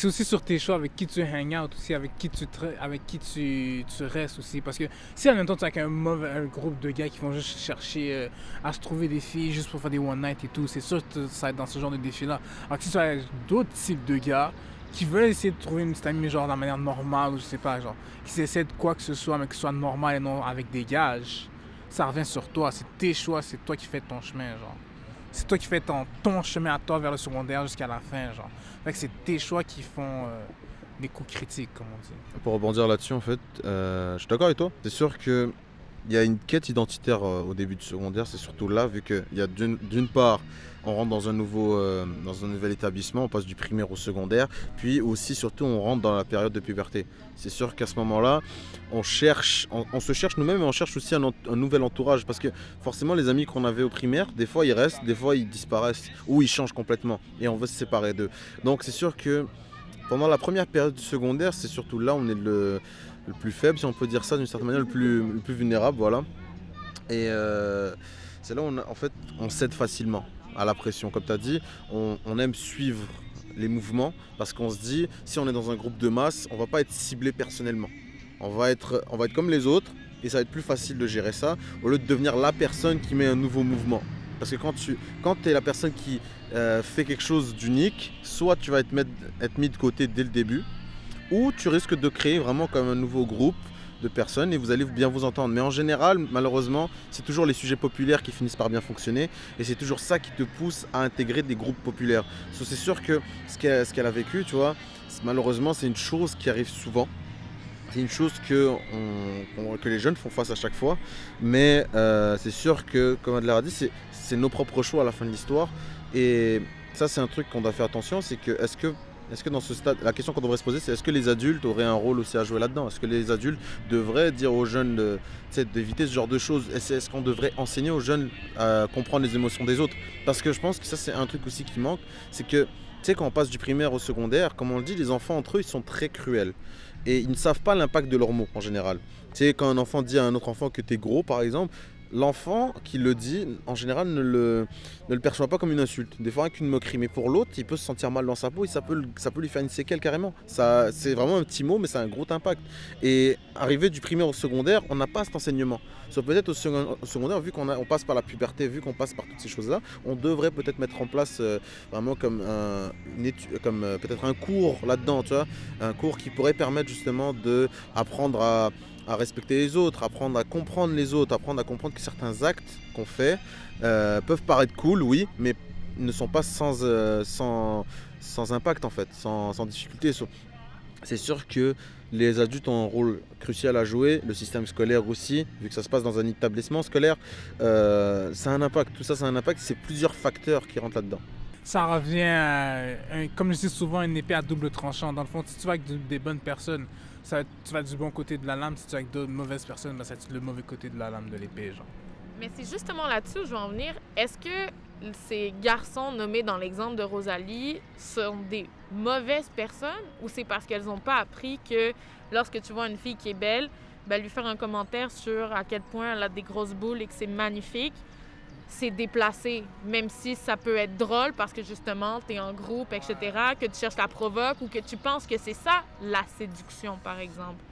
c'est aussi sur tes choix, avec qui tu hang out aussi, avec qui tu restes aussi. Parce que si en même temps tu es avec un groupe de gars qui vont juste chercher à se trouver des filles juste pour faire des one night et tout, c'est sûr que ça va être dans ce genre de défi-là. Alors que si tu es avec d'autres types de gars qui veulent essayer de trouver une petite amie genre de la manière normale ou je sais pas, genre, qui essaient de quoi que ce soit, mais que ce soit normal et non avec des gages, ça revient sur toi, c'est tes choix, c'est toi qui fais ton chemin, genre. C'est toi qui fais ton chemin à toi vers le secondaire jusqu'à la fin, genre. Fait que c'est tes choix qui font des coups critiques, comme on dit. Pour rebondir là-dessus, en fait, je suis d'accord avec toi. C'est sûr que il y a une quête identitaire au début du secondaire, c'est surtout là, vu qu'il y a d'une part, on rentre dans un nouvel établissement, on passe du primaire au secondaire, puis aussi, surtout, on rentre dans la période de puberté. C'est sûr qu'à ce moment-là, on se cherche nous-mêmes, mais on cherche aussi un nouvel entourage, parce que forcément, les amis qu'on avait au primaire, des fois ils restent, des fois ils disparaissent, ou ils changent complètement, et on veut se séparer d'eux. Donc c'est sûr que pendant la première période du secondaire, c'est surtout là où on est le plus faible, si on peut dire ça d'une certaine manière, le plus vulnérable, voilà. Et c'est là où on cède facilement à la pression. Comme tu as dit, on aime suivre les mouvements parce qu'on se dit, si on est dans un groupe de masse, on va pas être ciblé personnellement. On va être comme les autres et ça va être plus facile de gérer ça au lieu de devenir la personne qui met un nouveau mouvement. Parce que quand tu es la personne qui fait quelque chose d'unique, soit tu vas être mis de côté dès le début, ou tu risques de créer vraiment comme un nouveau groupe de personnes et vous allez bien vous entendre. Mais en général, malheureusement, c'est toujours les sujets populaires qui finissent par bien fonctionner et c'est toujours ça qui te pousse à intégrer des groupes populaires. C'est sûr que ce qu'elle a vécu, tu vois, malheureusement, c'est une chose qui arrive souvent. C'est une chose que les jeunes font face à chaque fois. Mais c'est sûr que, comme Adler a dit, c'est nos propres choix à la fin de l'histoire. Et ça, c'est un truc qu'on doit faire attention, c'est que est-ce que dans ce stade, la question qu'on devrait se poser, c'est est-ce que les adultes auraient un rôle aussi à jouer là-dedans? Est-ce que les adultes devraient dire aux jeunes d'éviter ce genre de choses? Est-ce qu'on devrait enseigner aux jeunes à comprendre les émotions des autres? Parce que je pense que ça, c'est un truc aussi qui manque, c'est que, tu sais, quand on passe du primaire au secondaire, comme on le dit, les enfants entre eux, ils sont très cruels. Et ils ne savent pas l'impact de leurs mots en général. Tu sais, quand un enfant dit à un autre enfant que t'es gros, par exemple, l'enfant qui le dit, en général, ne le perçoit pas comme une insulte. Des fois, avec une moquerie. Mais pour l'autre, il peut se sentir mal dans sa peau et ça peut lui faire une séquelle carrément. C'est vraiment un petit mot, mais c'est un gros impact. Et arrivé du primaire au secondaire, on n'a pas cet enseignement. Soit peut-être au secondaire, vu qu'on passe par la puberté, vu qu'on passe par toutes ces choses-là, on devrait peut-être mettre en place vraiment comme peut-être un cours là-dedans, tu vois. Un cours qui pourrait permettre justement d'apprendre à respecter les autres, apprendre à comprendre les autres, apprendre à comprendre que certains actes qu'on fait peuvent paraître cool, oui, mais ne sont pas sans impact en fait, sans difficulté. C'est sûr que les adultes ont un rôle crucial à jouer, le système scolaire aussi, vu que ça se passe dans un établissement scolaire, ça a un impact, tout ça, ça a un impact, c'est plusieurs facteurs qui rentrent là-dedans. Ça revient à, comme je dis souvent, une épée à double tranchant. Dans le fond, si tu vas avec des bonnes personnes, tu vas du bon côté de la lame. Si tu vas avec de mauvaises personnes, ça va être le mauvais côté de la lame de l'épée, genre. Mais c'est justement là-dessus où je veux en venir. Est-ce que ces garçons nommés dans l'exemple de Rosalie sont des mauvaises personnes ou c'est parce qu'elles n'ont pas appris que lorsque tu vois une fille qui est belle, ben, lui faire un commentaire sur à quel point elle a des grosses boules et que c'est magnifique, c'est déplacé, même si ça peut être drôle parce que justement, tu es en groupe, etc., que tu cherches la provoque ou que tu penses que c'est ça, la séduction, par exemple.